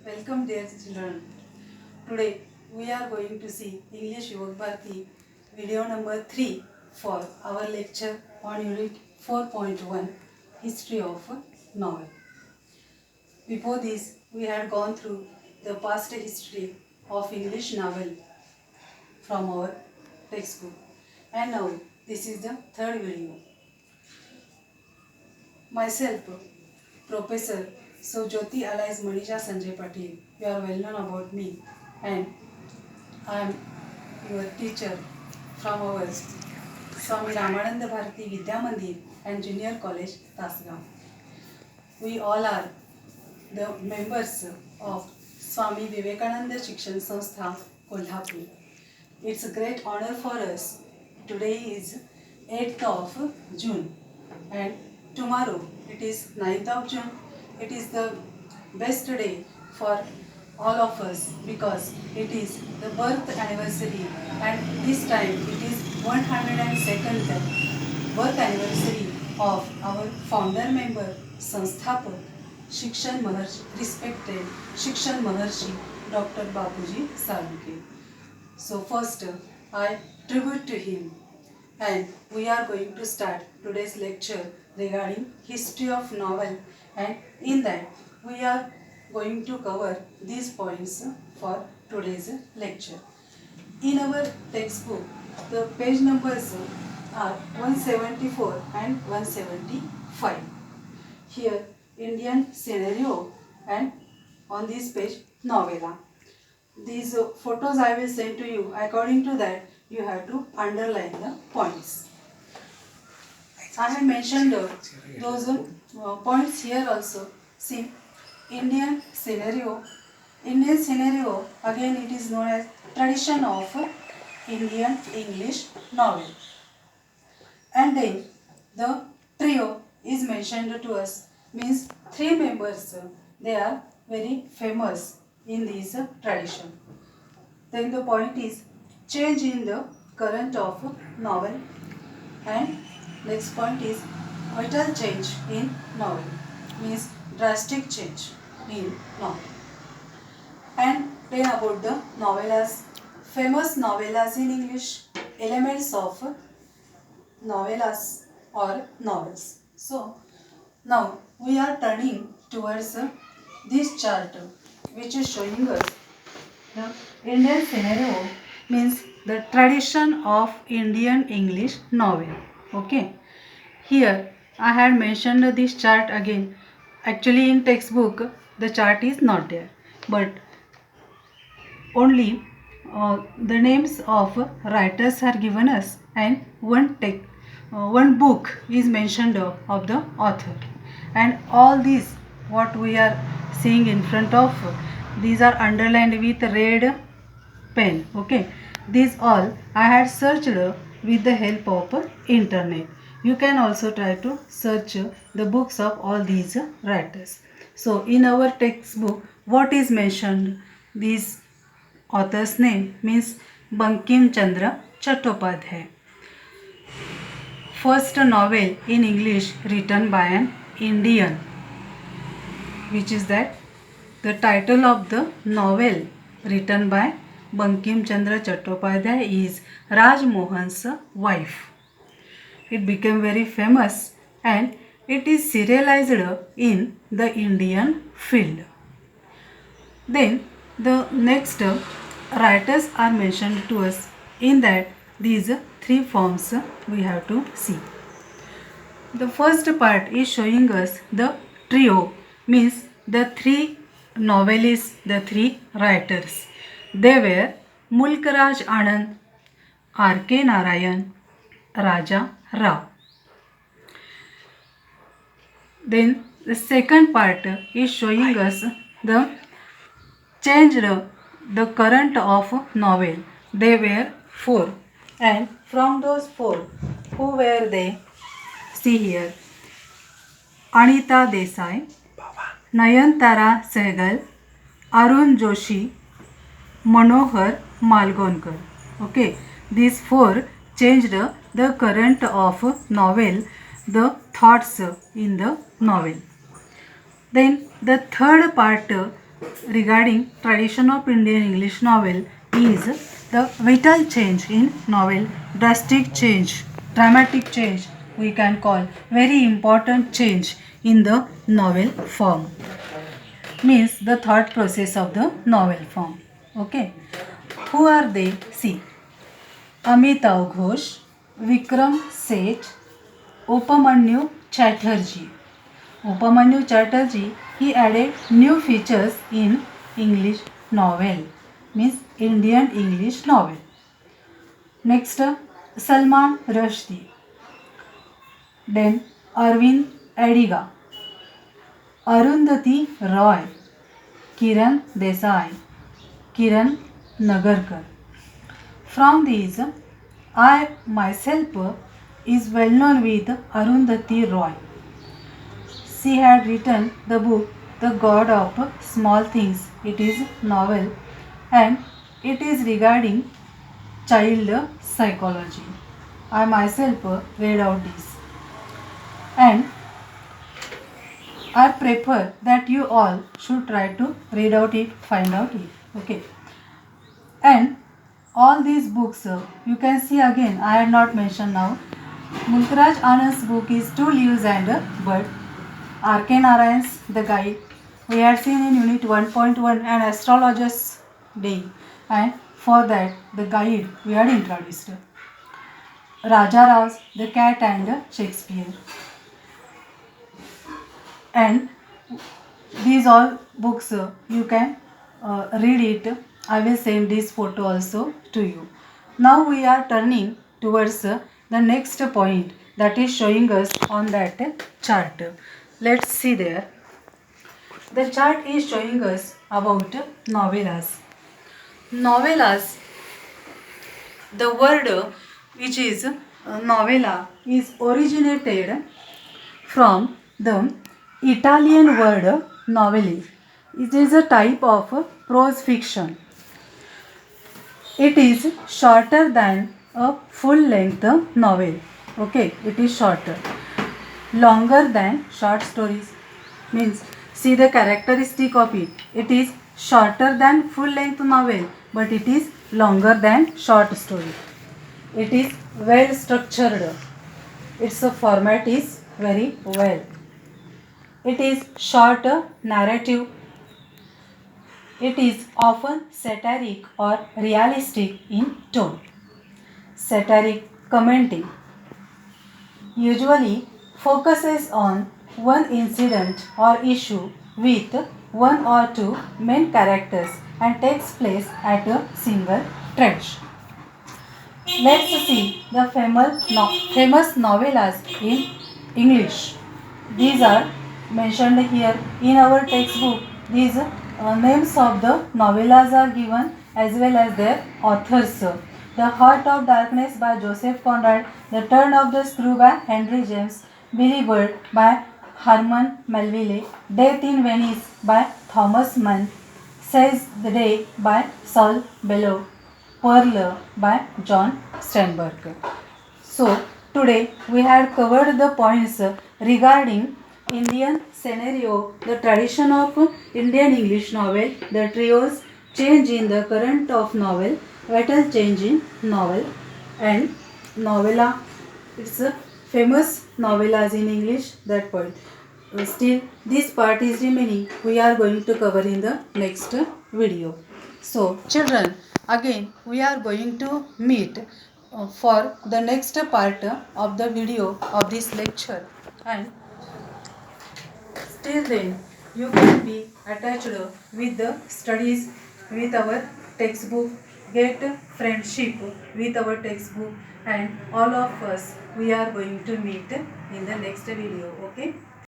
Welcome dear children. Today we are going to see English Yuvak Bharati video number 3 for our lecture on unit 4.1 History of Novel. Before this we had gone through the past history of English novel from our textbook, and now this is the third video. Myself, Professor Sojoti alias Manisha Sanjay Patil, you are well known about me, and I am your teacher from our Swami Ramananda Bharati Vidya Mandir and Junior College, Tasgaon. We all are the members of Swami Vivekananda Shikshan Sanstha, Kolhapur. It's a great honor for us. Today is 8th of June and tomorrow it is 9th of June. It is the best day for all of us because it is the birth anniversary, and this time it is 102nd birth anniversary of our founder member, Sansthapak, Shikshan Maharshi, respected Shikshan Maharshi, Dr. Bapuji Salunke. So first I tribute to him, and we are going to start today's lecture regarding history of novel, and in that we are going to cover these points for today's lecture. In our textbook, the page numbers are 174 and 175. Here Indian scenario, and on this page novella. These photos I will send to you. According to that, you have to underline the points. I have mentioned those points here also. See, Indian scenario. Indian scenario, again it is known as tradition of Indian English novel. And then the trio is mentioned to us, means three members. They are very famous in this tradition. Then the point is change in the current of novel, and next point is vital change in novel, means drastic change in novel. And then about the novellas, famous novellas in English, elements of novellas or novels. So now we are turning towards this chart, which is showing us the Indian scenario, means the tradition of Indian English novel. Okay, here I had mentioned this chart again. Actually in textbook the chart is not there, but only the names of writers are given us, and one book is mentioned of the author, and all these what we are seeing in front of, these are underlined with red pen. Okay, these all I had searched with the help of internet. You can also try to search the books of all these writers. So in our textbook what is mentioned, these author's name means Bankim Chandra Chattopadhyay. First novel in English written by an Indian, which is that the title of the novel written by Bankim Chandra Chattopadhyay is Raj Mohan's Wife. It became very famous and it is serialized in the Indian field. Then the next writers are mentioned to us. In that these three forms we have to see. The first part is showing us the trio, means the three novelists, the three writers. They were Mulkraj Anand, R.K. Narayan, Raja Rao. Then the second part is showing us the changed the current of novel. They were four, and from those four, who were they? See here: Anita Desai, Nayantara Sehgal, Arun Joshi, Manohar Malgonkar. Okay, these four changed the current of novel, the thoughts in the novel. Then the third part regarding tradition of Indian English novel is the vital change in novel, drastic change, dramatic change, we can call very important change in the novel form, means the thought process of the novel form. Okay, who are they? See, Amitav Ghosh, Vikram Seth, Upamanyu Chatterjee. Upamanyu Chatterjee, he added new features in English novel, means Indian English novel. Next, Salman Rushdie, then Arvind Adiga, Arundhati Roy, Kiran Desai, Kiran Nagarkar. From these, I myself is well known with Arundhati Roy. She had written the book The God of Small Things. It is novel and it is regarding child psychology. I myself read out this and I prefer that you all should try to read out it, find out it. Okay. And all these books you can see again, I had not mentioned now. Mulkraj Anand's book is Two Leaves and a Bird. R.K. Narayan's The Guide. We had seen in Unit 1.1 an astrologer's day, and for that the guide we had introduced. Raja Rao's The Cat and Shakespeare. And these all books you can read it. I will send this photo also to you. Now we are turning towards the next point that is showing us on that chart. Let's see there. The chart is showing us about novellas. Novellas, the word which is novella is originated from the Italian word novelle. It is a type of prose fiction. It is shorter than a full-length novel. Okay, it is shorter. Longer than short stories. Means, see the characteristic of it. It is shorter than full-length novel, but it is longer than short story. It is well structured. Its format is very well. It is short narrative. It is often satiric or realistic in tone. Satiric commenting usually focuses on one incident or issue with one or two main characters and takes place at a single stretch. Let's see the famous novellas in English. These are mentioned here in our textbook. These names of the novellas are given as well as their authors. The Heart of Darkness by Joseph Conrad, The Turn of the Screw by Henry James, Billy Budd by Herman Melville, Death in Venice by Thomas Mann, Says the Day by Saul Bellow, Pearl by John Steinbeck. So, today we had covered the points regarding Indian scenario, the tradition of Indian English novel, the trios, change in the current of novel, vital change in novel, and novella. It's a famous novellas in English, that point. Still, this part is remaining. We are going to cover in the next video. So, children, again we are going to meet for the next part of the video of this lecture, and till then you can be attached with the studies, with our textbook, get friendship with our textbook, and all of us we are going to meet in the next video. Okay.